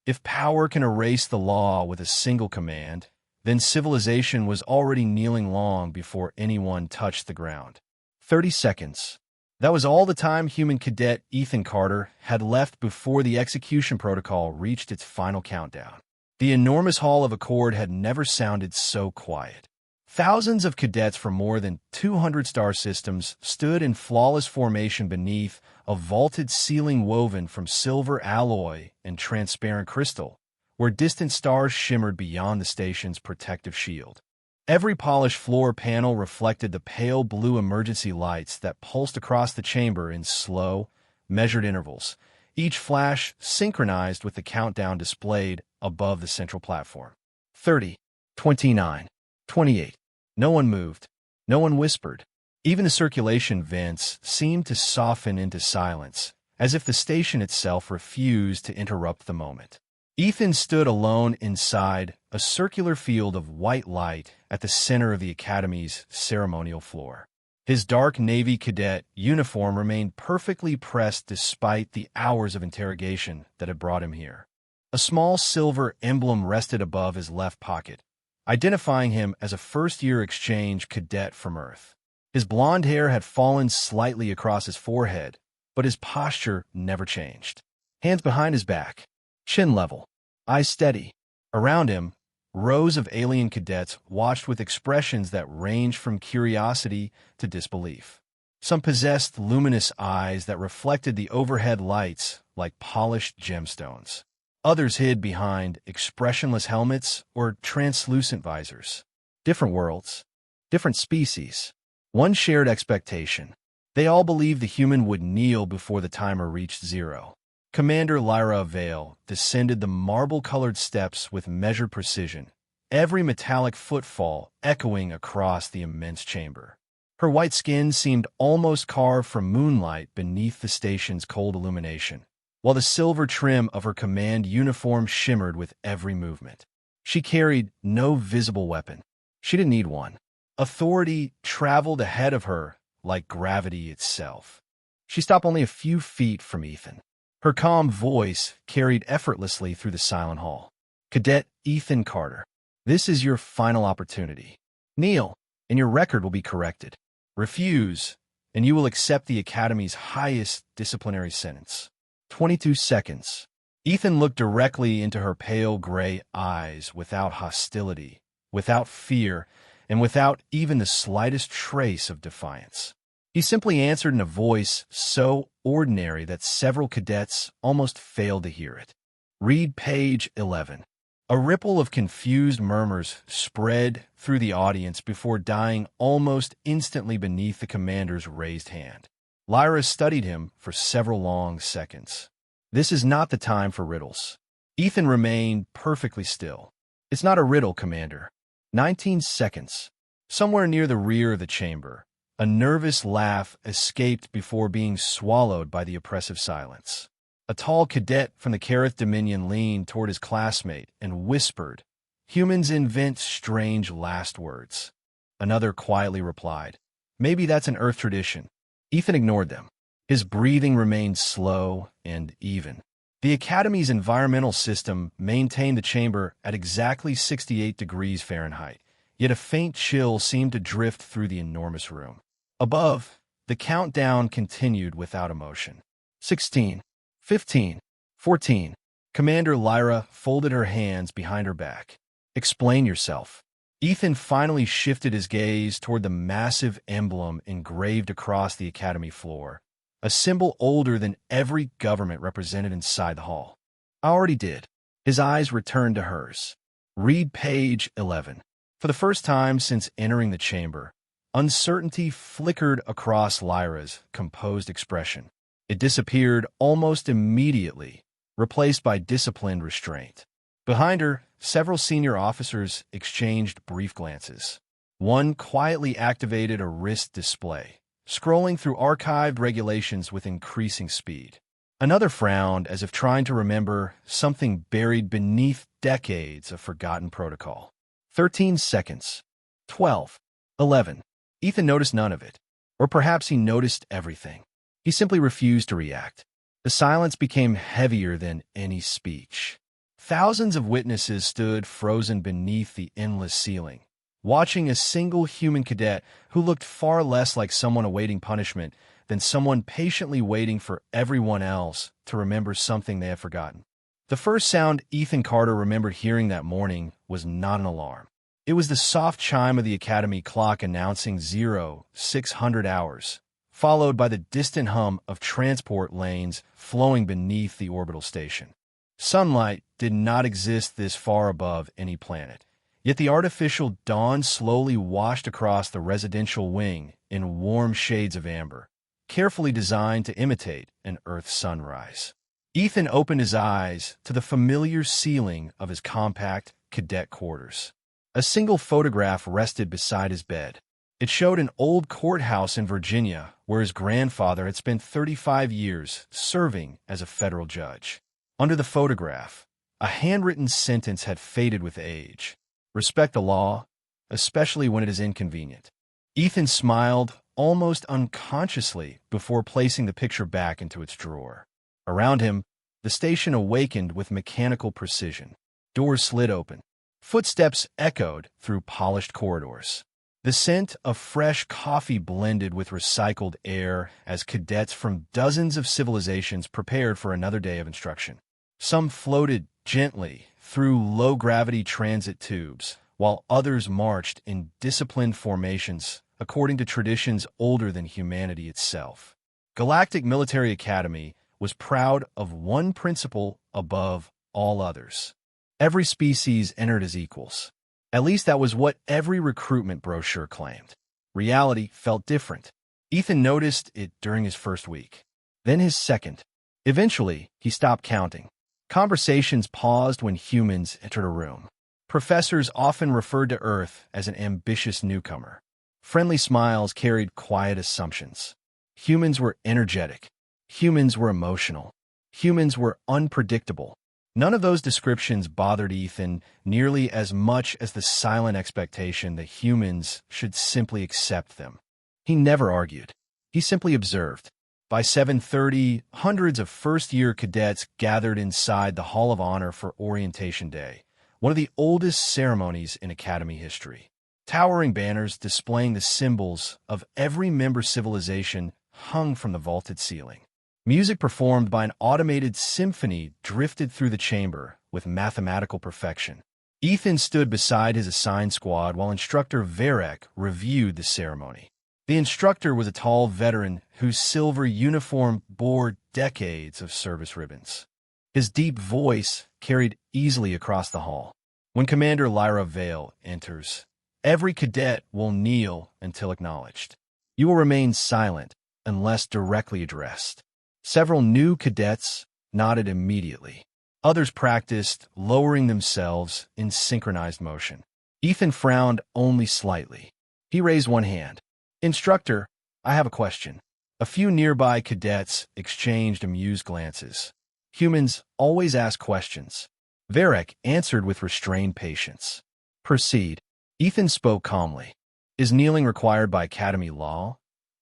If power can erase the law with a single command, then civilization was already kneeling long before anyone touched the ground. 30 seconds. That was all the time human cadet Ethan Carter had left before the execution protocol reached its final countdown. The enormous hall of Accord had never sounded so quiet. Thousands of cadets from more than 200 star systems stood in flawless formation beneath a vaulted ceiling woven from silver alloy and transparent crystal, where distant stars shimmered beyond the station's protective shield. Every polished floor panel reflected the pale blue emergency lights that pulsed across the chamber in slow, measured intervals, each flash synchronized with the countdown displayed above the central platform. 30, 29, 28. No one moved. No one whispered. Even the circulation vents seemed to soften into silence, as if the station itself refused to interrupt the moment. Ethan stood alone inside a circular field of white light at the center of the Academy's ceremonial floor. His dark Navy cadet uniform remained perfectly pressed despite the hours of interrogation that had brought him here. A small silver emblem rested above his left pocket, identifying him as a first-year exchange cadet from Earth. His blonde hair had fallen slightly across his forehead, but his posture never changed. Hands behind his back, chin level, eyes steady. Around him, rows of alien cadets watched with expressions that ranged from curiosity to disbelief. Some possessed luminous eyes that reflected the overhead lights like polished gemstones. Others hid behind expressionless helmets or translucent visors. Different worlds, different species. One shared expectation. They all believed the human would kneel before the timer reached zero. Commander Lyra Vale descended the marble-colored steps with measured precision, every metallic footfall echoing across the immense chamber. Her white skin seemed almost carved from moonlight beneath the station's cold illumination, while the silver trim of her command uniform shimmered with every movement. She carried no visible weapon. She didn't need one. Authority traveled ahead of her like gravity itself. She stopped only a few feet from Ethan. Her calm voice carried effortlessly through the silent hall. Cadet Ethan Carter, this is your final opportunity. Kneel, and your record will be corrected. Refuse, and you will accept the Academy's highest disciplinary sentence. 22 seconds. Ethan looked directly into her pale gray eyes without hostility, without fear, and without even the slightest trace of defiance. He simply answered in a voice so ordinary that several cadets almost failed to hear it. Read page 11. A ripple of confused murmurs spread through the audience before dying almost instantly beneath the commander's raised hand. Lyra studied him for several long seconds. This is not the time for riddles. Ethan remained perfectly still. It's not a riddle, Commander. 19 seconds. Somewhere near the rear of the chamber, a nervous laugh escaped before being swallowed by the oppressive silence. A tall cadet from the Careth Dominion leaned toward his classmate and whispered, "Humans invent strange last words." Another quietly replied, "Maybe that's an Earth tradition." Ethan ignored them. His breathing remained slow and even. The Academy's environmental system maintained the chamber at exactly 68 degrees Fahrenheit, yet a faint chill seemed to drift through the enormous room. Above, the countdown continued without emotion. 16, 15, 14. Commander Lyra folded her hands behind her back. "Explain yourself." Ethan finally shifted his gaze toward the massive emblem engraved across the Academy floor, a symbol older than every government represented inside the hall. "I already did." His eyes returned to hers. Read page 11. For the first time since entering the chamber, uncertainty flickered across Lyra's composed expression. It disappeared almost immediately, replaced by disciplined restraint. Behind her, several senior officers exchanged brief glances. One quietly activated a wrist display, scrolling through archived regulations with increasing speed. Another frowned as if trying to remember something buried beneath decades of forgotten protocol. 13 seconds. 12. 11. Ethan noticed none of it. Or perhaps he noticed everything. He simply refused to react. The silence became heavier than any speech. Thousands of witnesses stood frozen beneath the endless ceiling, watching a single human cadet who looked far less like someone awaiting punishment than someone patiently waiting for everyone else to remember something they had forgotten. The first sound Ethan Carter remembered hearing that morning was not an alarm. It was the soft chime of the Academy clock announcing 0600 hours, followed by the distant hum of transport lanes flowing beneath the orbital station. Sunlight did not exist this far above any planet, yet the artificial dawn slowly washed across the residential wing in warm shades of amber, carefully designed to imitate an Earth sunrise. Ethan opened his eyes to the familiar ceiling of his compact cadet quarters. A single photograph rested beside his bed. It showed an old courthouse in Virginia where his grandfather had spent 35 years serving as a federal judge. Under the photograph, a handwritten sentence had faded with age. Respect the law, especially when it is inconvenient. Ethan smiled almost unconsciously before placing the picture back into its drawer. Around him, the station awakened with mechanical precision. Doors slid open. Footsteps echoed through polished corridors. The scent of fresh coffee blended with recycled air as cadets from dozens of civilizations prepared for another day of instruction. Some floated gently through low-gravity transit tubes, while others marched in disciplined formations according to traditions older than humanity itself. Galactic Military Academy was proud of one principle above all others. Every species entered as equals. At least that was what every recruitment brochure claimed. Reality felt different. Ethan noticed it during his first week, then his second. Eventually, he stopped counting. Conversations paused when humans entered a room. Professors often referred to Earth as an ambitious newcomer. Friendly smiles carried quiet assumptions. Humans were energetic. Humans were emotional. Humans were unpredictable. None of those descriptions bothered Ethan nearly as much as the silent expectation that humans should simply accept them. He never argued. He simply observed. By 7:30, hundreds of first-year cadets gathered inside the Hall of Honor for Orientation Day, one of the oldest ceremonies in Academy history. Towering banners displaying the symbols of every member civilization hung from the vaulted ceiling. Music performed by an automated symphony drifted through the chamber with mathematical perfection. Ethan stood beside his assigned squad while instructor Varek reviewed the ceremony. The instructor was a tall veteran whose silver uniform bore decades of service ribbons. His deep voice carried easily across the hall. When Commander Lyra Vale enters, every cadet will kneel until acknowledged. You will remain silent unless directly addressed. Several new cadets nodded immediately. Others practiced lowering themselves in synchronized motion. Ethan frowned only slightly. He raised one hand. Instructor, I have a question. A few nearby cadets exchanged amused glances. Humans always ask questions. Varek answered with restrained patience. Proceed. Ethan spoke calmly. Is kneeling required by Academy law?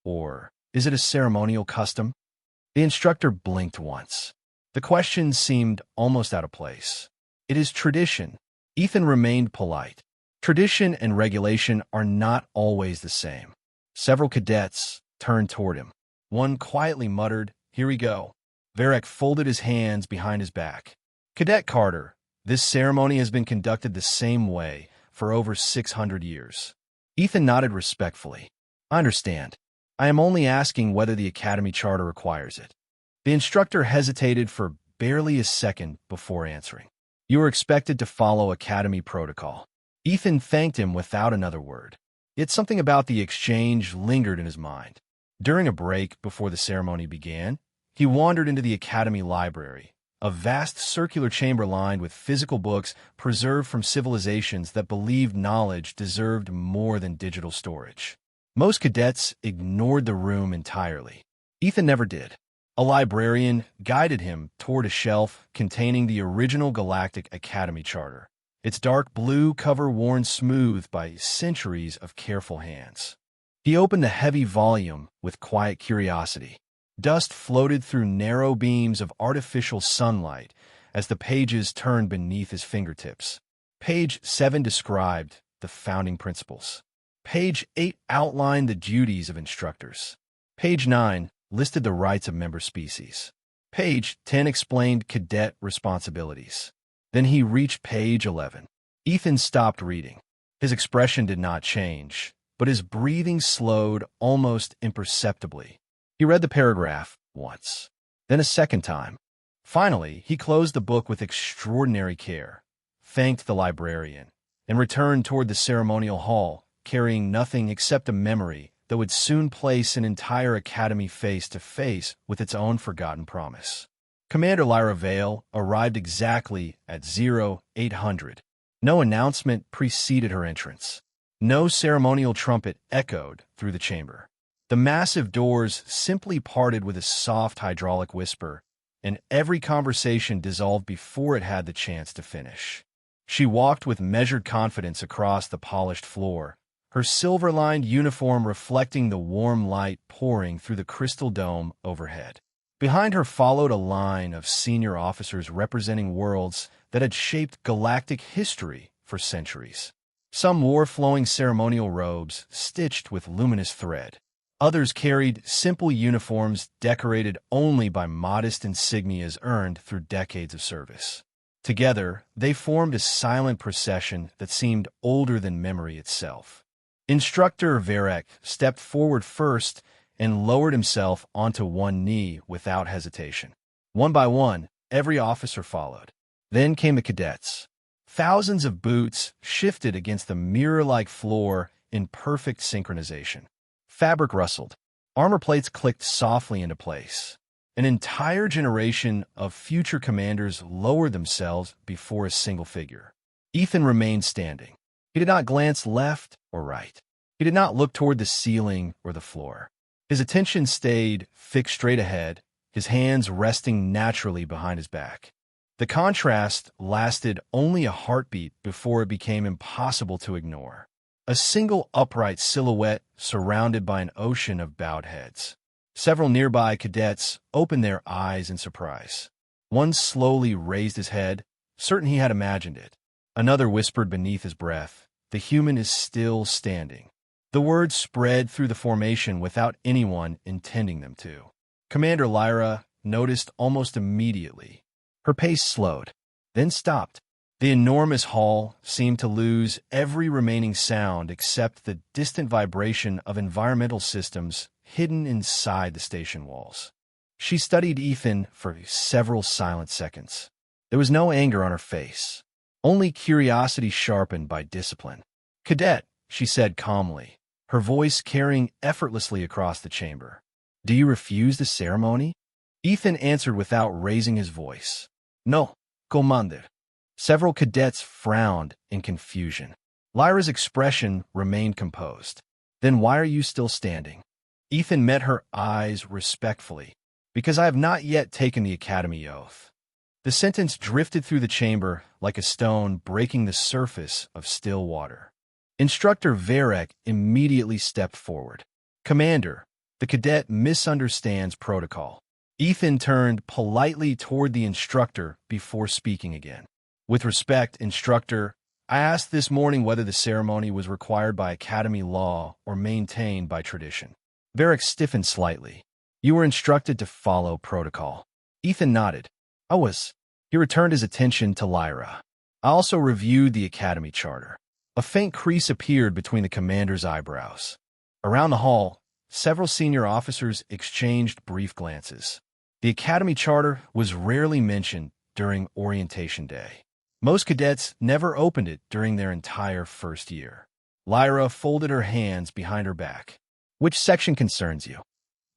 Or is it a ceremonial custom? The instructor blinked once. The question seemed almost out of place. It is tradition. Ethan remained polite. Tradition and regulation are not always the same. Several cadets turned toward him. One quietly muttered, "Here we go." Varek folded his hands behind his back. Cadet Carter, this ceremony has been conducted the same way for over 600 years. Ethan nodded respectfully. I understand. I am only asking whether the Academy Charter requires it. The instructor hesitated for barely a second before answering. You are expected to follow Academy protocol. Ethan thanked him without another word. Yet something about the exchange lingered in his mind. During a break before the ceremony began, he wandered into the Academy library, a vast circular chamber lined with physical books preserved from civilizations that believed knowledge deserved more than digital storage. Most cadets ignored the room entirely. Ethan never did. A librarian guided him toward a shelf containing the original Galactic Academy Charter, its dark blue cover worn smooth by centuries of careful hands. He opened the heavy volume with quiet curiosity. Dust floated through narrow beams of artificial sunlight as the pages turned beneath his fingertips. Page 7 described the founding principles. Page 8 outlined the duties of instructors. Page 9 listed the rights of member species. Page 10 explained cadet responsibilities. Then he reached page 11. Ethan stopped reading. His expression did not change, but his breathing slowed almost imperceptibly. He read the paragraph once, then a second time. Finally, he closed the book with extraordinary care, thanked the librarian, and returned toward the ceremonial hall, carrying nothing except a memory that would soon place an entire academy face to face with its own forgotten promise. Commander Lyra Vale arrived exactly at 0800. No announcement preceded her entrance. No ceremonial trumpet echoed through the chamber. The massive doors simply parted with a soft hydraulic whisper, and every conversation dissolved before it had the chance to finish. She walked with measured confidence across the polished floor, her silver-lined uniform reflecting the warm light pouring through the crystal dome overhead. Behind her followed a line of senior officers representing worlds that had shaped galactic history for centuries. Some wore flowing ceremonial robes stitched with luminous thread. Others carried simple uniforms decorated only by modest insignias earned through decades of service. Together, they formed a silent procession that seemed older than memory itself. Instructor Varek stepped forward first and lowered himself onto one knee without hesitation. One by one, every officer followed. Then came the cadets. Thousands of boots shifted against the mirror-like floor in perfect synchronization. Fabric rustled. Armor plates clicked softly into place. An entire generation of future commanders lowered themselves before a single figure. Ethan remained standing. He did not glance left or right. He did not look toward the ceiling or the floor. His attention stayed fixed straight ahead, his hands resting naturally behind his back. The contrast lasted only a heartbeat before it became impossible to ignore. A single upright silhouette surrounded by an ocean of bowed heads. Several nearby cadets opened their eyes in surprise. One slowly raised his head, certain he had imagined it. Another whispered beneath his breath, "The human is still standing." The words spread through the formation without anyone intending them to. Commander Lyra noticed almost immediately. Her pace slowed, then stopped. The enormous hall seemed to lose every remaining sound except the distant vibration of environmental systems hidden inside the station walls. She studied Ethan for several silent seconds. There was no anger on her face, only curiosity sharpened by discipline. "Cadet," she said calmly, her voice carrying effortlessly across the chamber. "Do you refuse the ceremony?" Ethan answered without raising his voice. "No, Commander." Several cadets frowned in confusion. Lyra's expression remained composed. "Then why are you still standing?" Ethan met her eyes respectfully. "Because I have not yet taken the Academy oath." The sentence drifted through the chamber like a stone breaking the surface of still water. Instructor Varek immediately stepped forward. "Commander, the cadet misunderstands protocol." Ethan turned politely toward the instructor before speaking again. "With respect, instructor, I asked this morning whether the ceremony was required by Academy law or maintained by tradition." Varek stiffened slightly. "You were instructed to follow protocol." Ethan nodded. "I was." He returned his attention to Lyra. "I also reviewed the Academy charter." A faint crease appeared between the commander's eyebrows. Around the hall, several senior officers exchanged brief glances. The Academy charter was rarely mentioned during orientation day. Most cadets never opened it during their entire first year. Lyra folded her hands behind her back. "Which section concerns you?"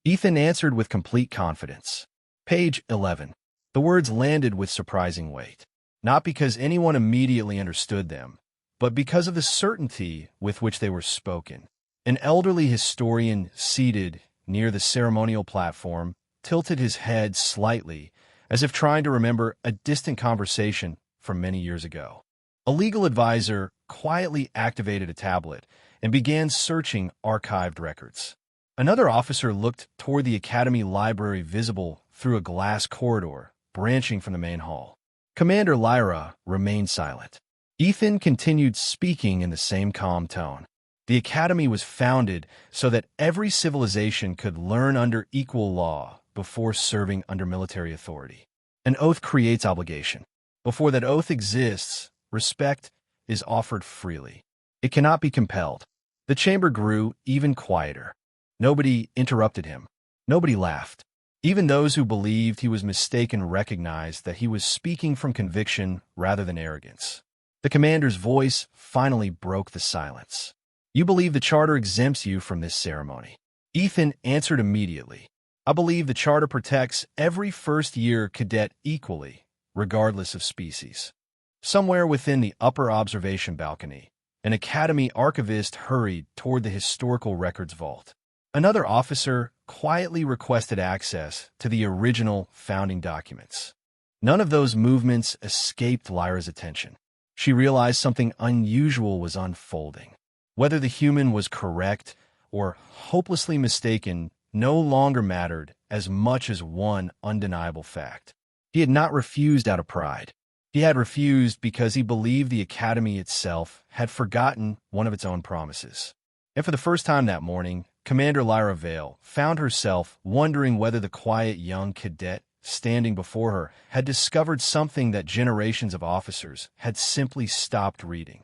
Ethan answered with complete confidence. "Page 11. The words landed with surprising weight, not because anyone immediately understood them, but because of the certainty with which they were spoken. An elderly historian seated near the ceremonial platform tilted his head slightly, as if trying to remember a distant conversation from many years ago. A legal advisor quietly activated a tablet and began searching archived records. Another officer looked toward the Academy library visible through a glass corridor branching from the main hall. Commander Lyra remained silent. Ethan continued speaking in the same calm tone. The Academy was founded so that every civilization could learn under equal law before serving under military authority. An oath creates obligation. Before that oath exists, respect is offered freely. It cannot be compelled. The chamber grew even quieter. Nobody interrupted him. Nobody laughed. Even those who believed he was mistaken recognized that he was speaking from conviction rather than arrogance. The commander's voice finally broke the silence. "You believe the charter exempts you from this ceremony?" Ethan answered immediately. "I believe the charter protects every first-year cadet equally, regardless of species." Somewhere within the upper observation balcony, an Academy archivist hurried toward the historical records vault. Another officer quietly requested access to the original founding documents. None of those movements escaped Lyra's attention. She realized something unusual was unfolding. Whether the human was correct or hopelessly mistaken no longer mattered as much as one undeniable fact. He had not refused out of pride. He had refused because he believed the Academy itself had forgotten one of its own promises. And for the first time that morning, Commander Lyra Vale found herself wondering whether the quiet young cadet standing before her had discovered something that generations of officers had simply stopped reading.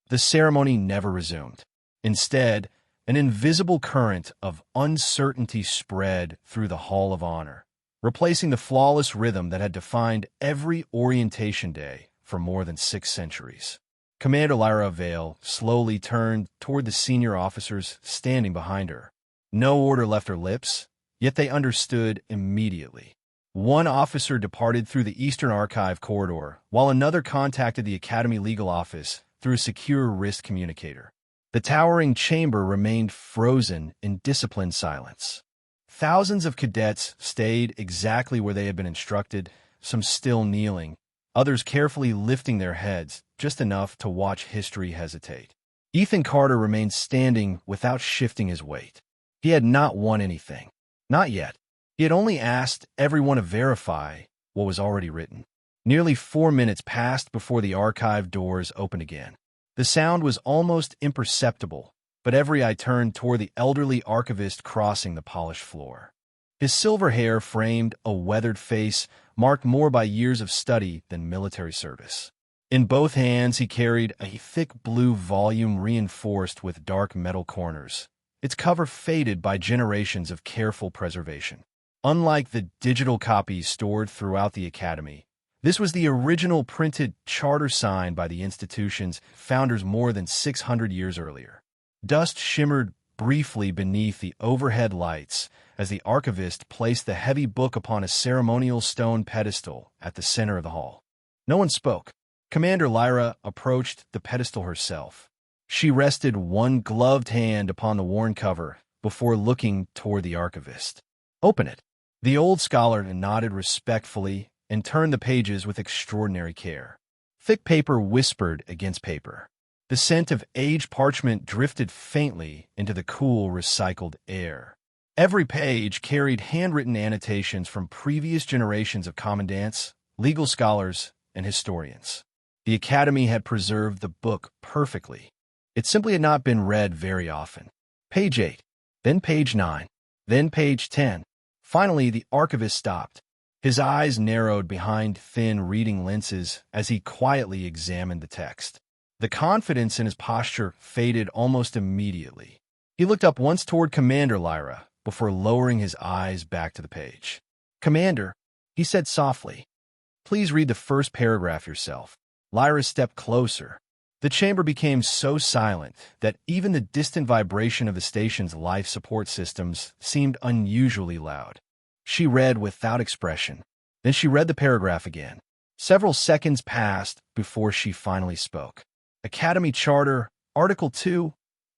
The ceremony never resumed. Instead, an invisible current of uncertainty spread through the Hall of Honor, replacing the flawless rhythm that had defined every orientation day for more than 6 centuries. Commander Lyra Vale slowly turned toward the senior officers standing behind her. No order left her lips, yet they understood immediately. One officer departed through the Eastern Archive corridor, while another contacted the Academy Legal Office through a secure wrist communicator. The towering chamber remained frozen in disciplined silence. Thousands of cadets stayed exactly where they had been instructed, some still kneeling, others carefully lifting their heads just enough to watch history hesitate. Ethan Carter remained standing without shifting his weight. He had not won anything. Not yet. He had only asked everyone to verify what was already written. Nearly 4 minutes passed before the archive doors opened again. The sound was almost imperceptible, but every eye turned toward the elderly archivist crossing the polished floor. His silver hair framed a weathered face marked more by years of study than military service. In both hands he carried a thick blue volume reinforced with dark metal corners, its cover faded by generations of careful preservation. Unlike the digital copies stored throughout the Academy, this was the original printed charter signed by the institution's founders more than 600 years earlier. Dust shimmered briefly beneath the overhead lights as the archivist placed the heavy book upon a ceremonial stone pedestal at the center of the hall. No one spoke. Commander Lyra approached the pedestal herself. She rested one gloved hand upon the worn cover before looking toward the archivist. "Open it." The old scholar nodded respectfully and turned the pages with extraordinary care. Thick paper whispered against paper. The scent of aged parchment drifted faintly into the cool, recycled air. Every page carried handwritten annotations from previous generations of commandants, legal scholars, and historians. The Academy had preserved the book perfectly. It simply had not been read very often. Page 8, then page 9, then page 10. Finally, the archivist stopped. His eyes narrowed behind thin reading lenses as he quietly examined the text. The confidence in his posture faded almost immediately. He looked up once toward Commander Lyra before lowering his eyes back to the page. "Commander," he said softly, "please read the first paragraph yourself." Lyra stepped closer. The chamber became so silent that even the distant vibration of the station's life support systems seemed unusually loud. She read without expression. Then she read the paragraph again. Several seconds passed before she finally spoke. Academy Charter, Article 2,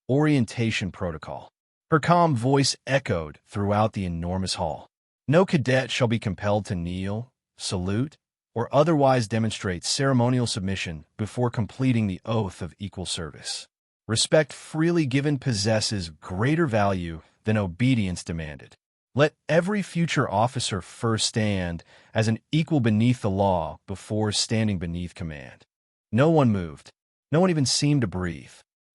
Orientation Protocol. Her calm voice echoed throughout the enormous hall. No cadet shall be compelled to kneel, salute, or otherwise demonstrate ceremonial submission before completing the oath of equal service. Respect freely given possesses greater value than obedience demanded. Let every future officer first stand as an equal beneath the law before standing beneath command. No one moved. No one even seemed to breathe.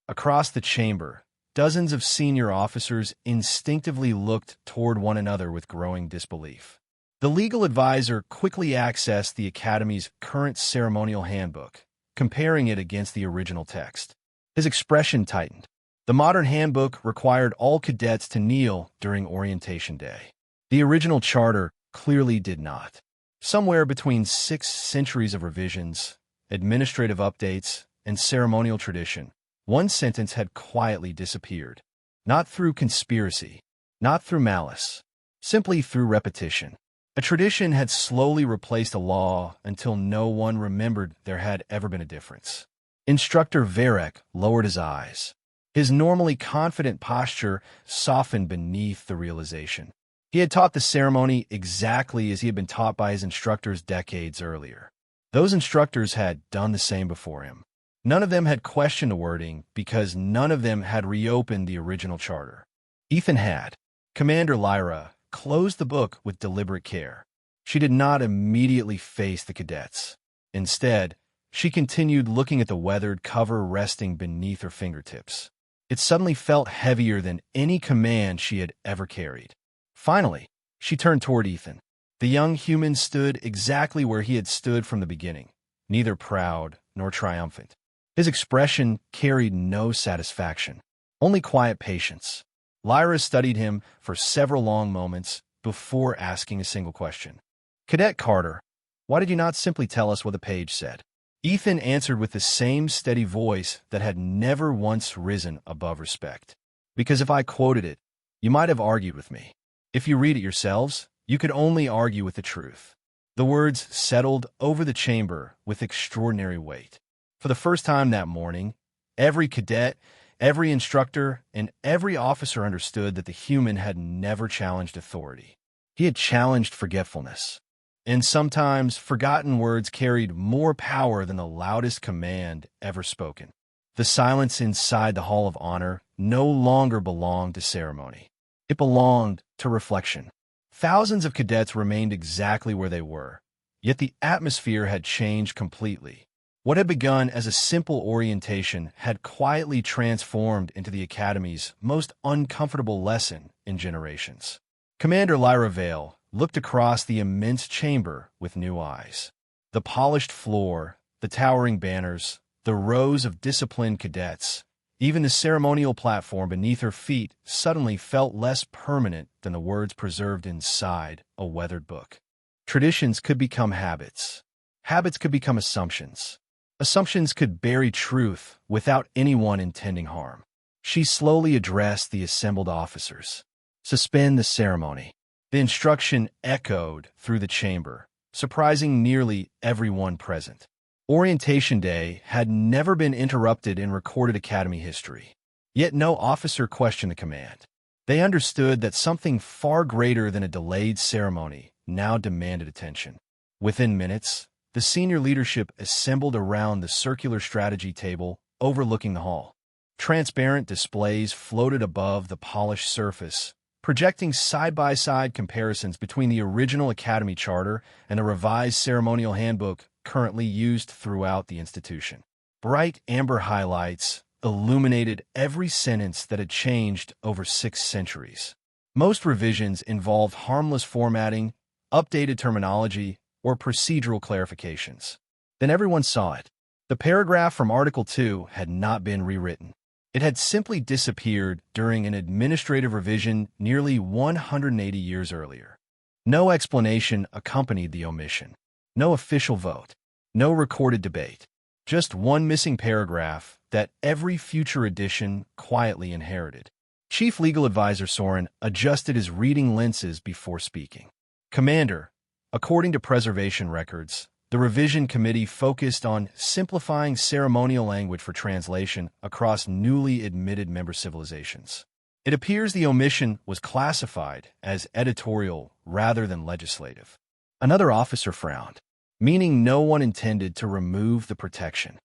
Across the chamber, dozens of senior officers instinctively looked toward one another with growing disbelief. The legal advisor quickly accessed the Academy's current ceremonial handbook, comparing it against the original text. His expression tightened. The modern handbook required all cadets to kneel during orientation day. The original charter clearly did not. Somewhere between 6 centuries of revisions, administrative updates, and ceremonial tradition, one sentence had quietly disappeared. Not through conspiracy, not through malice, simply through repetition. A tradition had slowly replaced a law until no one remembered there had ever been a difference. Instructor Varek lowered his eyes. His normally confident posture softened beneath the realization. He had taught the ceremony exactly as he had been taught by his instructors decades earlier. Those instructors had done the same before him. None of them had questioned the wording because none of them had reopened the original charter. Ethan had. Commander Lyra closed the book with deliberate care. She did not immediately face the cadets. Instead, she continued looking at the weathered cover resting beneath her fingertips. It suddenly felt heavier than any command she had ever carried. Finally, she turned toward Ethan. The young human stood exactly where he had stood from the beginning, neither proud nor triumphant. His expression carried no satisfaction, only quiet patience. Lyra studied him for several long moments before asking a single question. "Cadet Carter, why did you not simply tell us what the page said?" Ethan answered with the same steady voice that had never once risen above respect. "Because if I quoted it, you might have argued with me. If you read it yourselves, you could only argue with the truth." The words settled over the chamber with extraordinary weight. For the first time that morning, every cadet, every instructor, and every officer understood that the human had never challenged authority. He had challenged forgetfulness. And sometimes forgotten words carried more power than the loudest command ever spoken. The silence inside the Hall of Honor no longer belonged to ceremony. It belonged to reflection. Thousands of cadets remained exactly where they were, yet the atmosphere had changed completely. What had begun as a simple orientation had quietly transformed into the Academy's most uncomfortable lesson in generations. Commander Lyra Vale looked across the immense chamber with new eyes. The polished floor, the towering banners, the rows of disciplined cadets, even the ceremonial platform beneath her feet suddenly felt less permanent than the words preserved inside a weathered book. Traditions could become habits. Habits could become assumptions. Assumptions could bury truth without anyone intending harm. She slowly addressed the assembled officers. "Suspend the ceremony." The instruction echoed through the chamber, surprising nearly everyone present. Orientation Day had never been interrupted in recorded Academy history. Yet no officer questioned the command. They understood that something far greater than a delayed ceremony now demanded attention. Within minutes, the senior leadership assembled around the circular strategy table overlooking the hall. Transparent displays floated above the polished surface, projecting side-by-side comparisons between the original Academy Charter and the revised ceremonial handbook currently used throughout the institution. Bright amber highlights illuminated every sentence that had changed over 6 centuries. Most revisions involved harmless formatting, updated terminology, or procedural clarifications. Then everyone saw it. The paragraph from Article 2 had not been rewritten. It had simply disappeared during an administrative revision nearly 180 years earlier. No explanation accompanied the omission. No official vote. No recorded debate. Just one missing paragraph that every future edition quietly inherited. Chief Legal Advisor Soren adjusted his reading lenses before speaking. "Commander, according to preservation records, the revision committee focused on simplifying ceremonial language for translation across newly admitted member civilizations. It appears the omission was classified as editorial rather than legislative." Another officer frowned, meaning no one intended to remove the protection.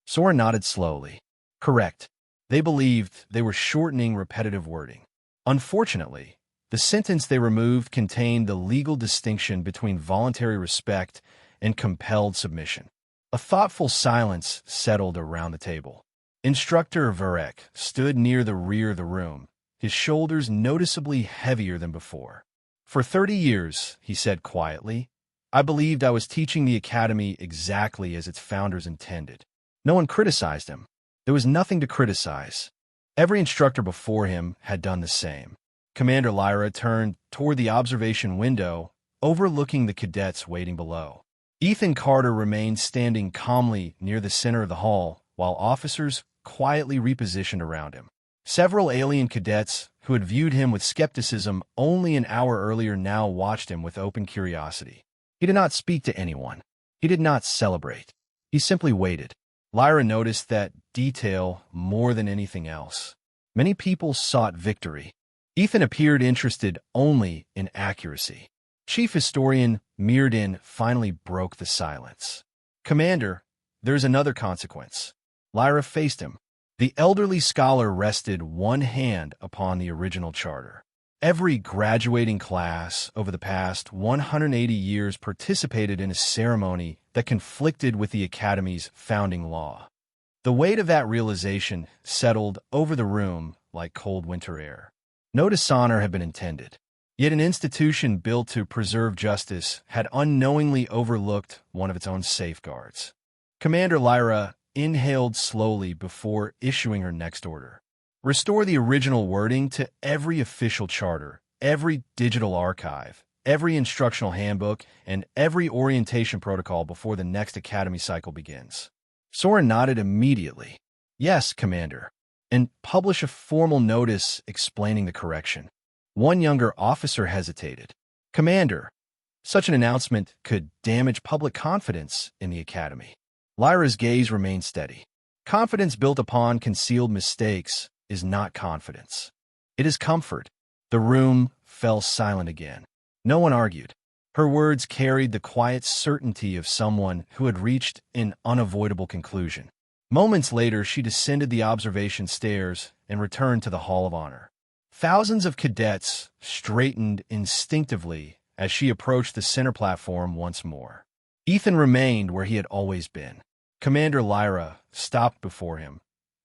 Soren nodded slowly. "Correct. They believed they were shortening repetitive wording. Unfortunately, The sentence they removed contained the legal distinction between voluntary respect and compelled submission. A thoughtful silence settled around the table. Instructor Varek stood near the rear of the room, his shoulders noticeably heavier than before. "For 30 years, he said quietly, I believed I was teaching the academy exactly as its founders intended. No one criticized him. There was nothing to criticize. Every instructor before him had done the same." Commander Lyra turned toward the observation window, overlooking the cadets waiting below. Ethan Carter remained standing calmly near the center of the hall, while officers quietly repositioned around him. Several alien cadets who had viewed him with skepticism only an hour earlier now watched him with open curiosity. He did not speak to anyone. He did not celebrate. He simply waited. Lyra noticed that detail more than anything else. Many people sought victory. Ethan appeared interested only in accuracy. Chief Historian Mirrodin finally broke the silence. "Commander, there's another consequence." Lyra faced him. The elderly scholar rested one hand upon the original charter. Every graduating class over the past 180 years participated in a ceremony that conflicted with the Academy's founding law. The weight of that realization settled over the room like cold winter air. No dishonor had been intended. Yet an institution built to preserve justice had unknowingly overlooked one of its own safeguards. Commander Lyra inhaled slowly before issuing her next order. "Restore the original wording to every official charter, every digital archive, every instructional handbook, and every orientation protocol before the next academy cycle begins." Soren nodded immediately. "Yes, Commander." "And publish a formal notice explaining the correction." One younger officer hesitated. "Commander, such an announcement could damage public confidence in the Academy." Lyra's gaze remained steady. "Confidence built upon concealed mistakes is not confidence. It is comfort." The room fell silent again. No one argued. Her words carried the quiet certainty of someone who had reached an unavoidable conclusion. Moments later, she descended the observation stairs and returned to the Hall of Honor. Thousands of cadets straightened instinctively as she approached the center platform once more. Ethan remained where he had always been. Commander Lyra stopped before him,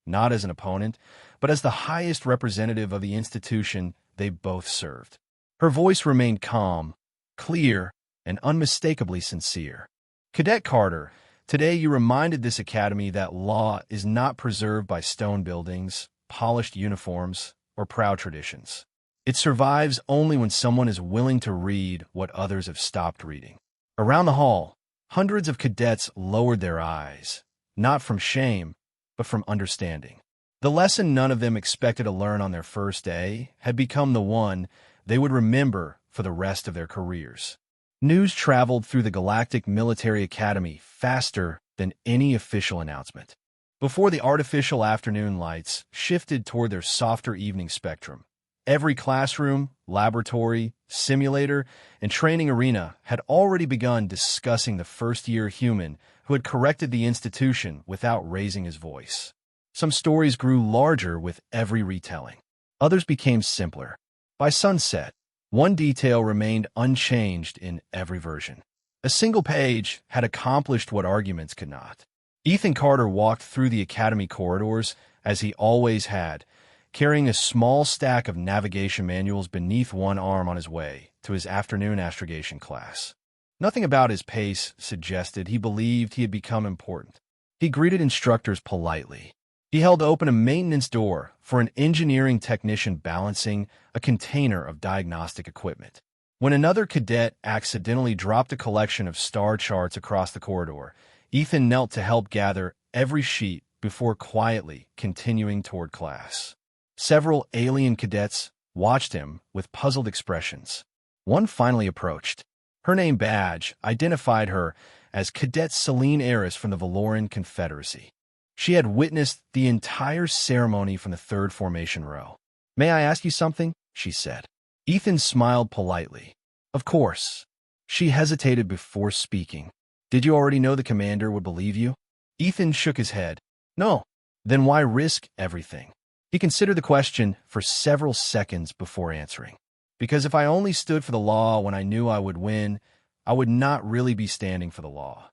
not as an opponent, but as the highest representative of the institution they both served. Her voice remained calm, clear, and unmistakably sincere. "Cadet Carter, today you reminded this academy that law is not preserved by stone buildings, polished uniforms, or proud traditions. It survives only when someone is willing to read what others have stopped reading." Around the hall, hundreds of cadets lowered their eyes, not from shame, but from understanding. The lesson none of them expected to learn on their first day had become the one they would remember for the rest of their careers. News traveled through the Galactic Military Academy faster than any official announcement. Before the artificial afternoon lights shifted toward their softer evening spectrum, every classroom, laboratory, simulator, and training arena had already begun discussing the first-year human who had corrected the institution without raising his voice. Some stories grew larger with every retelling. Others became simpler. By sunset, one detail remained unchanged in every version. A single page had accomplished what arguments could not. Ethan Carter walked through the academy corridors, as he always had, carrying a small stack of navigation manuals beneath one arm on his way to his afternoon astrogation class. Nothing about his pace suggested he believed he had become important. He greeted instructors politely. He held open a maintenance door for an engineering technician balancing a container of diagnostic equipment. When another cadet accidentally dropped a collection of star charts across the corridor, Ethan knelt to help gather every sheet before quietly continuing toward class. Several alien cadets watched him with puzzled expressions. One finally approached. Her name badge identified her as Cadet Celine Eris from the Valoran Confederacy. She had witnessed the entire ceremony from the third formation row. "May I ask you something?" she said. Ethan smiled politely. "Of course." She hesitated before speaking. "Did you already know the commander would believe you?" Ethan shook his head. "No." "Then why risk everything?" He considered the question for several seconds before answering. Because if I only stood for the law when I knew I would win, I would not really be standing for the law.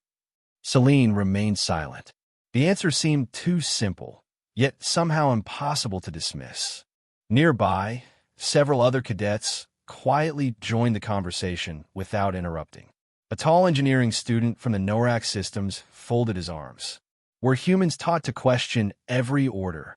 Celine remained silent. The answer seemed too simple, yet somehow impossible to dismiss. Nearby, several other cadets quietly joined the conversation without interrupting. A tall engineering student from the NORAC systems folded his arms. Were humans taught to question every order?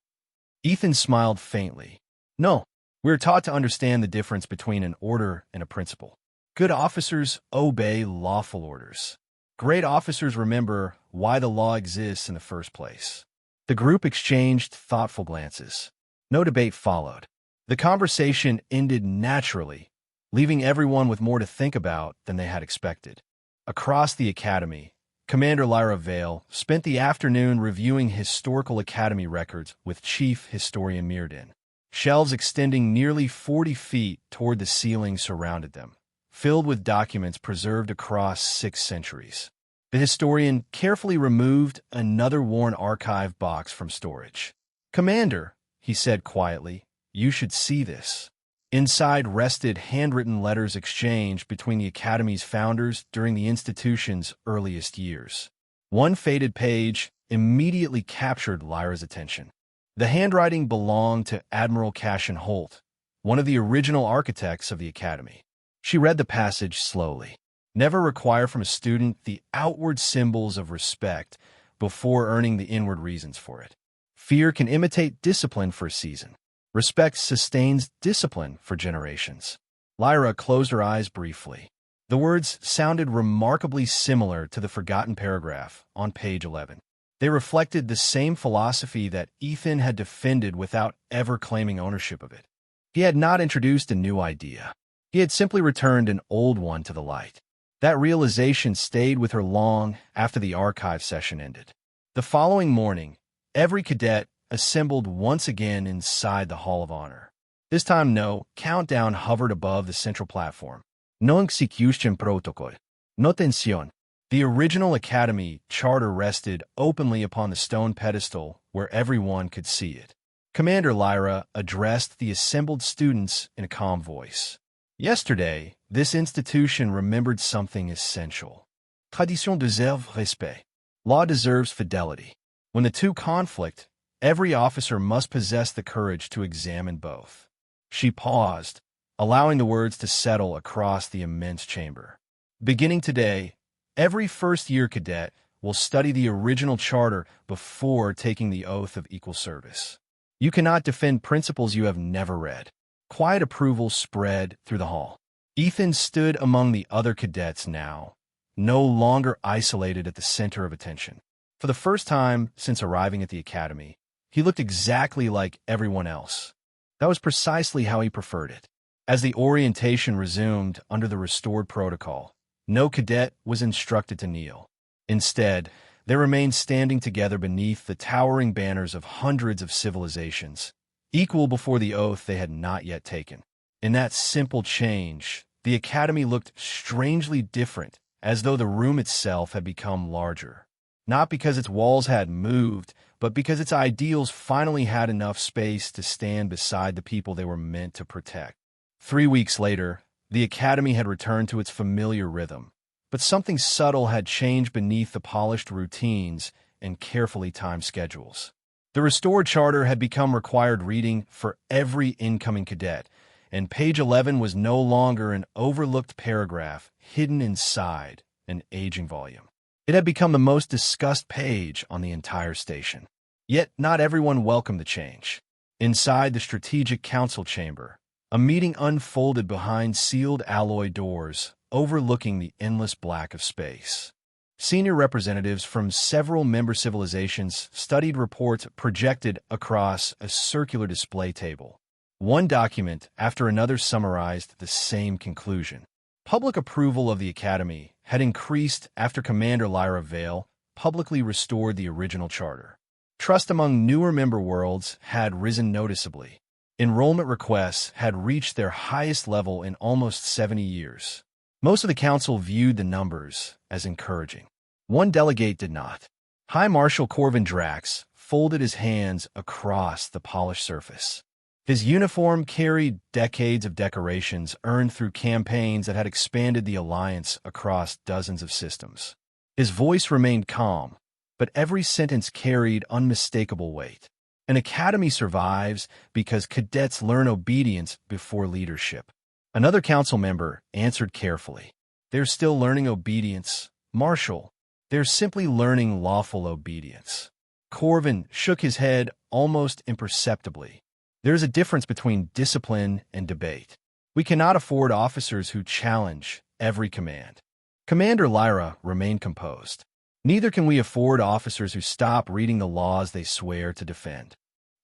Ethan smiled faintly. No, we are taught to understand the difference between an order and a principle. Good officers obey lawful orders. Great officers remember why the law exists in the first place. The group exchanged thoughtful glances. No debate followed. The conversation ended naturally, leaving everyone with more to think about than they had expected. Across the academy, Commander Lyra Vale spent the afternoon reviewing historical academy records with Chief Historian Mirden. Shelves extending nearly 40 feet toward the ceiling surrounded them, filled with documents preserved across 6 centuries. The historian carefully removed another worn archive box from storage. "Commander," he said quietly, "you should see this." Inside rested handwritten letters exchanged between the Academy's founders during the institution's earliest years. One faded page immediately captured Lyra's attention. The handwriting belonged to Admiral Cassian Holt, one of the original architects of the Academy. She read the passage slowly. Never require from a student the outward symbols of respect before earning the inward reasons for it. Fear can imitate discipline for a season. Respect sustains discipline for generations. Lyra closed her eyes briefly. The words sounded remarkably similar to the forgotten paragraph on page 11. They reflected the same philosophy that Ethan had defended without ever claiming ownership of it. He had not introduced a new idea. He had simply returned an old one to the light. That realization stayed with her long after the archive session ended. The following morning, every cadet assembled once again inside the Hall of Honor. This time, no countdown hovered above the central platform. No execution protocol. No tensión. The original Academy charter rested openly upon the stone pedestal where everyone could see it. Commander Lyra addressed the assembled students in a calm voice. Yesterday, this institution remembered something essential. Tradition deserve respect. Law deserves fidelity. When the two conflict, every officer must possess the courage to examine both. She paused, allowing the words to settle across the immense chamber. Beginning today, every first-year cadet will study the original charter before taking the oath of equal service. You cannot defend principles you have never read. Quiet approval spread through the hall. Ethan stood among the other cadets now, no longer isolated at the center of attention. For the first time since arriving at the Academy, he looked exactly like everyone else. That was precisely how he preferred it. As the orientation resumed under the restored protocol, no cadet was instructed to kneel. Instead, they remained standing together beneath the towering banners of hundreds of civilizations, equal before the oath they had not yet taken. In that simple change, the Academy looked strangely different, as though the room itself had become larger. Not because its walls had moved, but because its ideals finally had enough space to stand beside the people they were meant to protect. 3 weeks later, the Academy had returned to its familiar rhythm, but something subtle had changed beneath the polished routines and carefully timed schedules. The restored charter had become required reading for every incoming cadet, and page 11 was no longer an overlooked paragraph hidden inside an aging volume. It had become the most discussed page on the entire station. Yet not everyone welcomed the change. Inside the Strategic Council chamber, a meeting unfolded behind sealed alloy doors, overlooking the endless black of space. Senior representatives from several member civilizations studied reports projected across a circular display table. One document after another summarized the same conclusion. Public approval of the Academy had increased after Commander Lyra Vale publicly restored the original charter. Trust among newer member worlds had risen noticeably. Enrollment requests had reached their highest level in almost 70 years. Most of the council viewed the numbers as encouraging. One delegate did not. High Marshal Corvin Drax folded his hands across the polished surface. His uniform carried decades of decorations earned through campaigns that had expanded the Alliance across dozens of systems. His voice remained calm, but every sentence carried unmistakable weight. An academy survives because cadets learn obedience before leadership. Another council member answered carefully. They're still learning obedience, Marshal. They're simply learning lawful obedience. Corvin shook his head almost imperceptibly. There's a difference between discipline and debate. We cannot afford officers who challenge every command. Commander Lyra remained composed. Neither can we afford officers who stop reading the laws they swear to defend.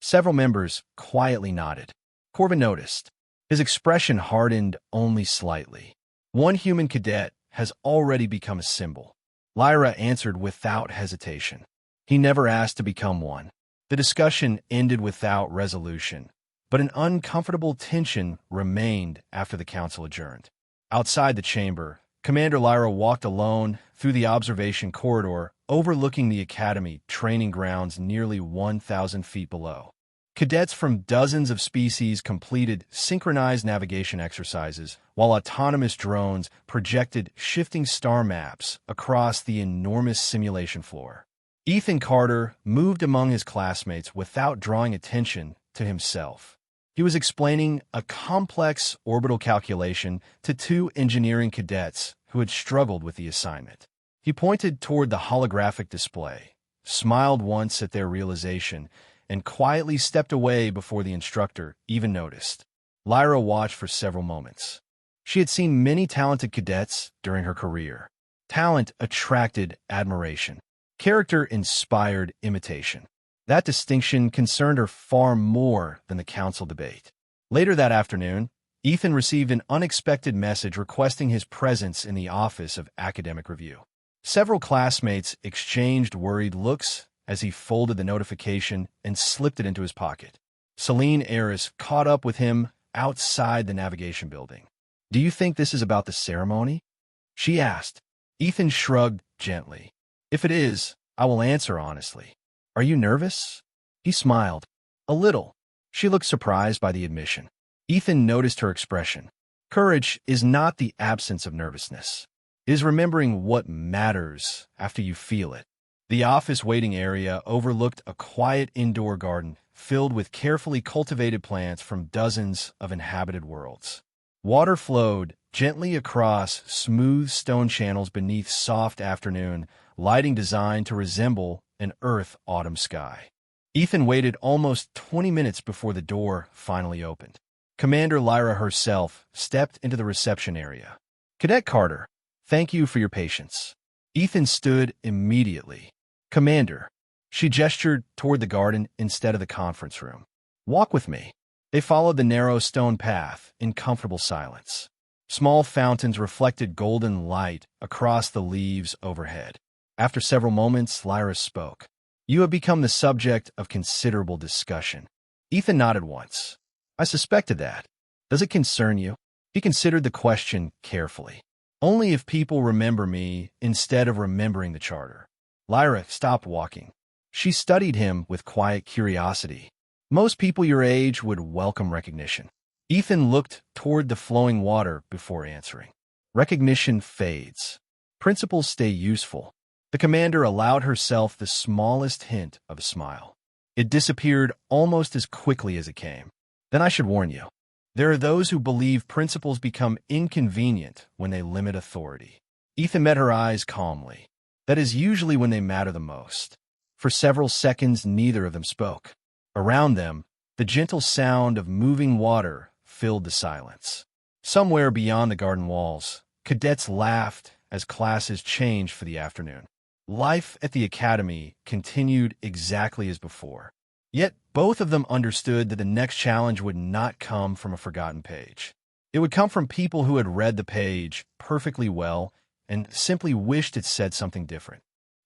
Several members quietly nodded. Corvin noticed. His expression hardened only slightly. One human cadet has already become a symbol. Lyra answered without hesitation. He never asked to become one. The discussion ended without resolution, but an uncomfortable tension remained after the council adjourned. Outside the chamber, Commander Lyra walked alone through the observation corridor overlooking the academy training grounds nearly 1,000 feet below. Cadets from dozens of species completed synchronized navigation exercises, while autonomous drones projected shifting star maps across the enormous simulation floor. Ethan Carter moved among his classmates without drawing attention to himself. He was explaining a complex orbital calculation to two engineering cadets who had struggled with the assignment. He pointed toward the holographic display, smiled once at their realization, and quietly stepped away before the instructor even noticed. Lyra watched for several moments. She had seen many talented cadets during her career. Talent attracted admiration. Character inspired imitation. That distinction concerned her far more than the council debate. Later that afternoon, Ethan received an unexpected message requesting his presence in the Office of Academic Review. Several classmates exchanged worried looks as he folded the notification and slipped it into his pocket. Celine Aris caught up with him outside the navigation building. "Do you think this is about the ceremony?" she asked. Ethan shrugged gently. "If it is, I will answer honestly. Are you nervous?" He smiled. "A little." She looked surprised by the admission. Ethan noticed her expression. Courage is not the absence of nervousness. It is remembering what matters after you feel it. The office waiting area overlooked a quiet indoor garden filled with carefully cultivated plants from dozens of inhabited worlds. Water flowed gently across smooth stone channels beneath soft afternoon lighting designed to resemble an Earth-autumn sky. Ethan waited almost 20 minutes before the door finally opened. Commander Lyra herself stepped into the reception area. "Cadet Carter, thank you for your patience." Ethan stood immediately. "Commander." She gestured toward the garden instead of the conference room. "Walk with me." They followed the narrow stone path in comfortable silence. Small fountains reflected golden light across the leaves overhead. After several moments, Lyra spoke. "You have become the subject of considerable discussion." Ethan nodded once. "I suspected that. Does it concern you?" He considered the question carefully. "Only if people remember me instead of remembering the charter." Lyra stopped walking. She studied him with quiet curiosity. "Most people your age would welcome recognition." Ethan looked toward the flowing water before answering. "Recognition fades. Principles stay useful." The commander allowed herself the smallest hint of a smile. It disappeared almost as quickly as it came. "Then I should warn you. There are those who believe principles become inconvenient when they limit authority." Ethan met her eyes calmly. "That is usually when they matter the most." For several seconds, neither of them spoke. Around them, the gentle sound of moving water filled the silence. Somewhere beyond the garden walls, cadets laughed as classes changed for the afternoon. Life at the academy continued exactly as before. Yet both of them understood that the next challenge would not come from a forgotten page. It would come from people who had read the page perfectly well and simply wished it said something different.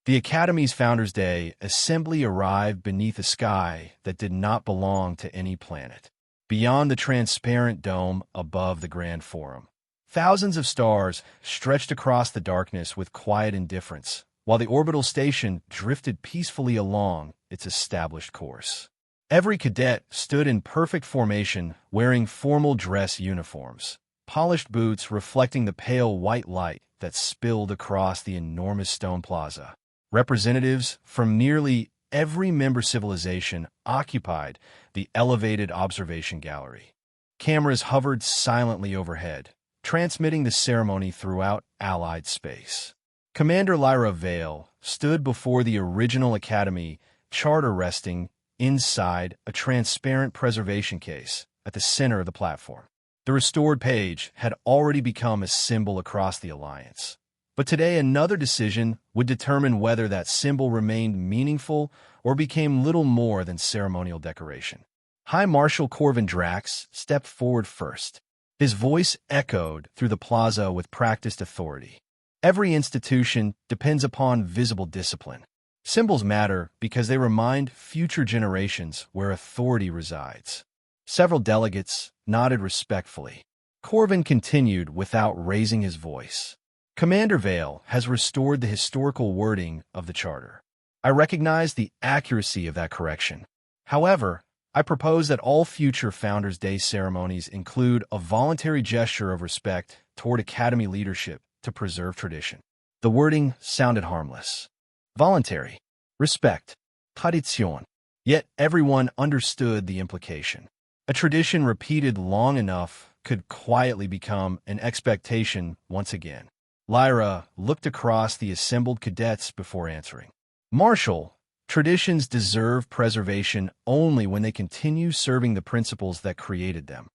The Academy's Founders' Day assembly arrived beneath a sky that did not belong to any planet. Beyond the transparent dome above the Grand Forum, thousands of stars stretched across the darkness with quiet indifference, while the orbital station drifted peacefully along its established course. Every cadet stood in perfect formation, wearing formal dress uniforms, polished boots reflecting the pale white light that spilled across the enormous stone plaza. Representatives from nearly every member civilization occupied the elevated observation gallery. Cameras hovered silently overhead, transmitting the ceremony throughout Allied space. Commander Lyra Vale stood before the original Academy charter resting inside a transparent preservation case at the center of the platform. The restored page had already become a symbol across the Alliance. But today another decision would determine whether that symbol remained meaningful or became little more than ceremonial decoration. High Marshal Corvin Drax stepped forward first. His voice echoed through the plaza with practiced authority. Every institution depends upon visible discipline. Symbols matter because they remind future generations where authority resides. Several delegates nodded respectfully. Corvin continued without raising his voice. Commander Vale has restored the historical wording of the charter. I recognize the accuracy of that correction. However, I propose that all future Founders' Day ceremonies include a voluntary gesture of respect toward Academy leadership to preserve tradition. The wording sounded harmless. Voluntary. Respect. Tradition. Yet everyone understood the implication. A tradition repeated long enough could quietly become an expectation once again. Lyra looked across the assembled cadets before answering. Marshal, traditions deserve preservation only when they continue serving the principles that created them.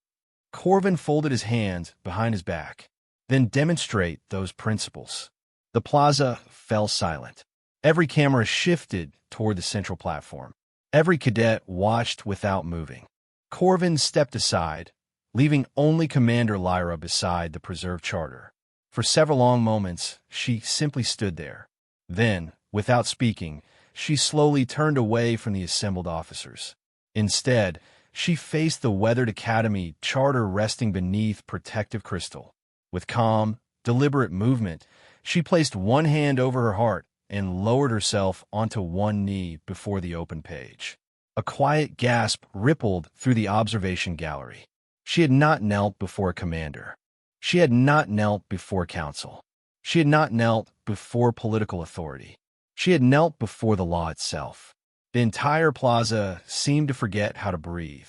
Corvin folded his hands behind his back. Then demonstrate those principles. The plaza fell silent. Every camera shifted toward the central platform. Every cadet watched without moving. Corvin stepped aside, leaving only Commander Lyra beside the preserved charter. For several long moments, she simply stood there. Then, without speaking, she slowly turned away from the assembled officers. Instead, she faced the weathered Academy charter resting beneath protective crystal. With calm, deliberate movement, she placed one hand over her heart and lowered herself onto one knee before the open page. A quiet gasp rippled through the observation gallery. She had not knelt before a commander. She had not knelt before council. She had not knelt before political authority. She had knelt before the law itself. The entire plaza seemed to forget how to breathe.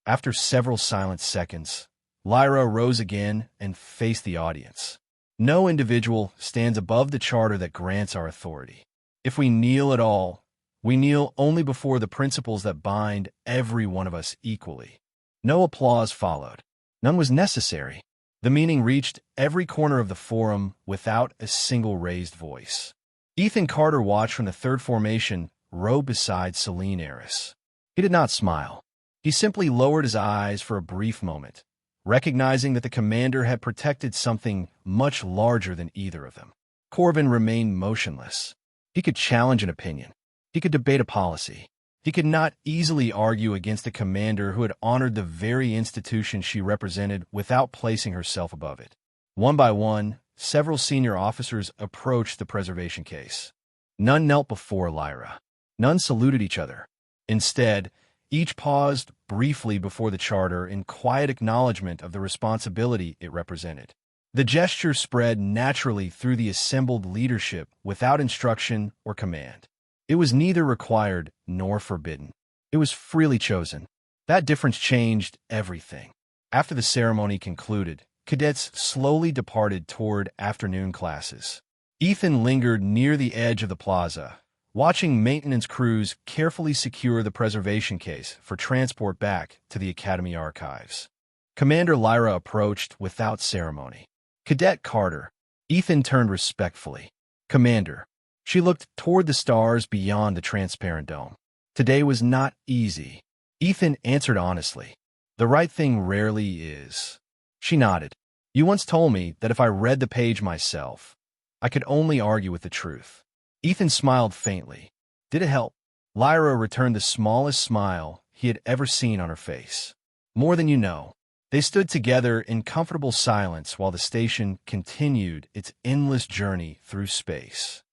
After several silent seconds, Lyra rose again and faced the audience. No individual stands above the charter that grants our authority. If we kneel at all, we kneel only before the principles that bind every one of us equally. No applause followed. None was necessary. The meaning reached every corner of the forum without a single raised voice. Ethan Carter watched from the third formation, row beside Celine Eris. He did not smile. He simply lowered his eyes for a brief moment, recognizing that the commander had protected something much larger than either of them. Corvin remained motionless. He could challenge an opinion. He could debate a policy. He could not easily argue against a commander who had honored the very institution she represented without placing herself above it. One by one, several senior officers approached the preservation case. None knelt before Lyra. None saluted each other. Instead, each paused briefly before the charter in quiet acknowledgement of the responsibility it represented. The gesture spread naturally through the assembled leadership without instruction or command. It was neither required nor forbidden. It was freely chosen. That difference changed everything. After the ceremony concluded, cadets slowly departed toward afternoon classes. Ethan lingered near the edge of the plaza, watching maintenance crews carefully secure the preservation case for transport back to the Academy archives. Commander Lyra approached without ceremony. Cadet Carter. Ethan turned respectfully. Commander. She looked toward the stars beyond the transparent dome. Today was not easy. Ethan answered honestly. The right thing rarely is. She nodded. You once told me that if I read the page myself, I could only argue with the truth. Ethan smiled faintly. Did it help? Lyra returned the smallest smile he had ever seen on her face. More than you know. They stood together in comfortable silence while the station continued its endless journey through space.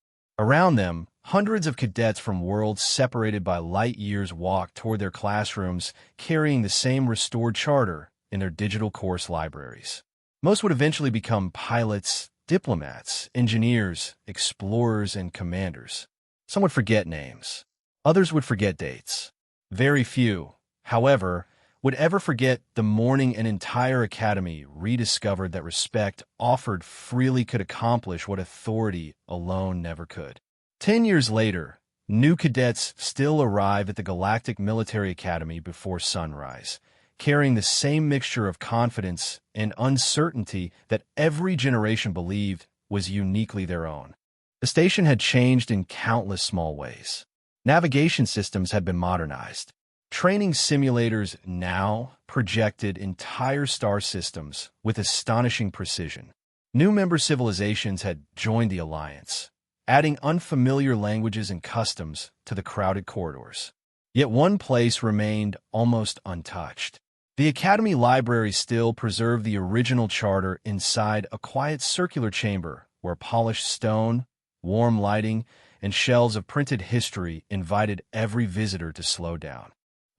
Around them, hundreds of cadets from worlds separated by light years walked toward their classrooms, carrying the same restored charter in their digital course libraries. Most would eventually become pilots, diplomats, engineers, explorers, and commanders. Some would forget names. Others would forget dates. Very few, however, would ever forget the morning an entire academy rediscovered that respect offered freely could accomplish what authority alone never could. 10 years later, new cadets still arrive at the Galactic Military Academy before sunrise, carrying the same mixture of confidence and uncertainty that every generation believed was uniquely their own. The station had changed in countless small ways. Navigation systems had been modernized. Training simulators now projected entire star systems with astonishing precision. New member civilizations had joined the alliance, adding unfamiliar languages and customs to the crowded corridors. Yet one place remained almost untouched. The Academy Library still preserved the original charter inside a quiet circular chamber where polished stone, warm lighting, and shelves of printed history invited every visitor to slow down.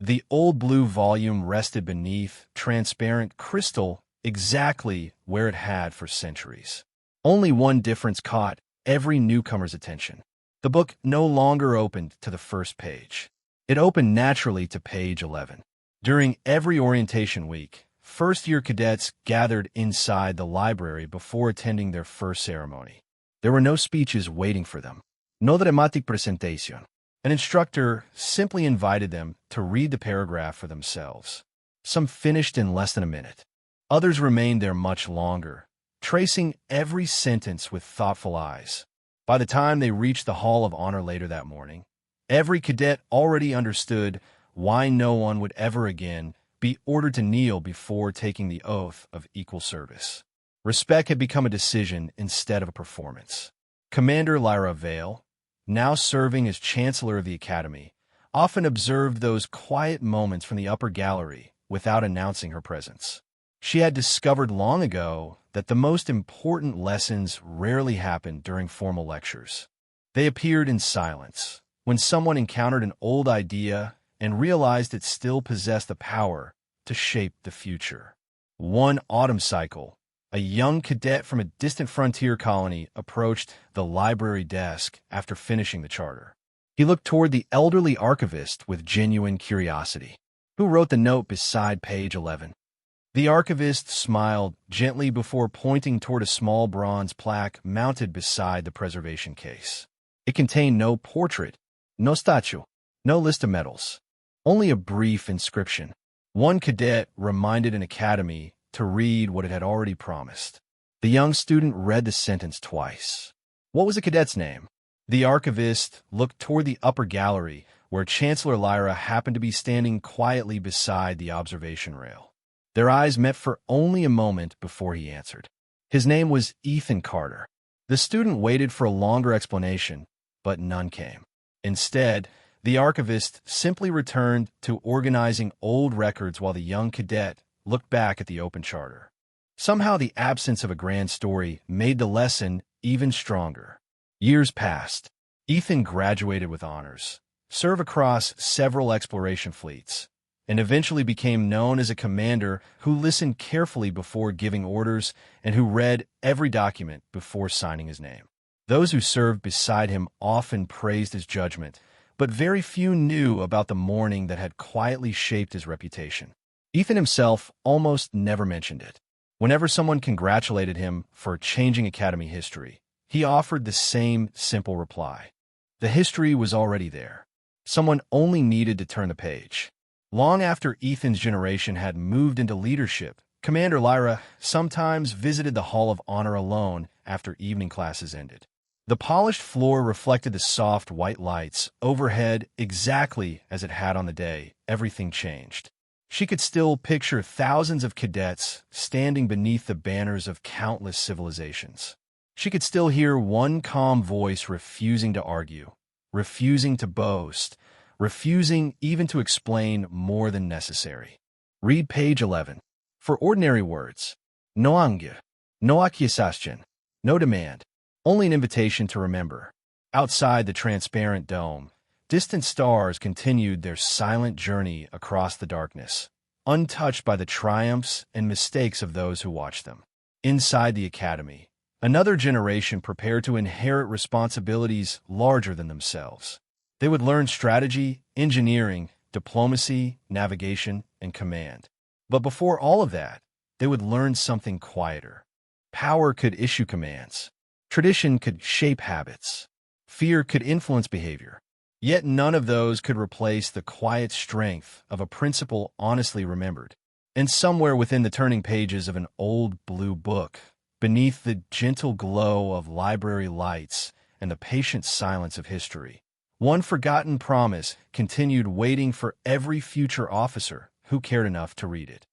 The old blue volume rested beneath transparent crystal exactly where it had for centuries. Only one difference caught every newcomer's attention. The book no longer opened to the first page. It opened naturally to page 11. During every orientation week, first-year cadets gathered inside the library before attending their first ceremony. There were no speeches waiting for them. No dramatic presentation. An instructor simply invited them to read the paragraph for themselves. Some finished in less than a minute. Others remained there much longer, tracing every sentence with thoughtful eyes. By the time they reached the Hall of Honor later that morning, every cadet already understood why no one would ever again be ordered to kneel before taking the oath of equal service. Respect had become a decision instead of a performance. Commander Lyra Vale, now serving as Chancellor of the Academy, often observed those quiet moments from the upper gallery without announcing her presence. She had discovered long ago that the most important lessons rarely happened during formal lectures. They appeared in silence, when someone encountered an old idea and realized it still possessed the power to shape the future. One autumn cycle, a young cadet from a distant frontier colony approached the library desk after finishing the charter. He looked toward the elderly archivist with genuine curiosity. "Who wrote the note beside page 11? The archivist smiled gently before pointing toward a small bronze plaque mounted beside the preservation case. It contained no portrait, no statue, no list of medals, only a brief inscription. One cadet reminded an academy to read what it had already promised. The young student read the sentence twice. What was the cadet's name? The archivist looked toward the upper gallery, where Chancellor Lyra happened to be standing quietly beside the observation rail. Their eyes met for only a moment before he answered. His name was Ethan Carter. The student waited for a longer explanation, but none came. Instead, the archivist simply returned to organizing old records while the young cadet looked back at the open charter. Somehow the absence of a grand story made the lesson even stronger. Years passed. Ethan graduated with honors, served across several exploration fleets, and eventually became known as a commander who listened carefully before giving orders and who read every document before signing his name. Those who served beside him often praised his judgment, but very few knew about the mourning that had quietly shaped his reputation. Ethan himself almost never mentioned it. Whenever someone congratulated him for changing Academy history, he offered the same simple reply. The history was already there. Someone only needed to turn the page. Long after Ethan's generation had moved into leadership, Commander Lyra sometimes visited the Hall of Honor alone after evening classes ended. The polished floor reflected the soft white lights overhead exactly as it had on the day everything changed. She could still picture thousands of cadets standing beneath the banners of countless civilizations. She could still hear one calm voice refusing to argue, refusing to boast, refusing even to explain more than necessary. Read page 11. For ordinary words, no angya, no accusation, no demand, only an invitation to remember. Outside the transparent dome, distant stars continued their silent journey across the darkness, untouched by the triumphs and mistakes of those who watched them. Inside the academy, another generation prepared to inherit responsibilities larger than themselves. They would learn strategy, engineering, diplomacy, navigation, and command. But before all of that, they would learn something quieter. Power could issue commands. Tradition could shape habits. Fear could influence behavior. Yet none of those could replace the quiet strength of a principle honestly remembered. And somewhere within the turning pages of an old blue book, beneath the gentle glow of library lights and the patient silence of history, one forgotten promise continued waiting for every future officer who cared enough to read it.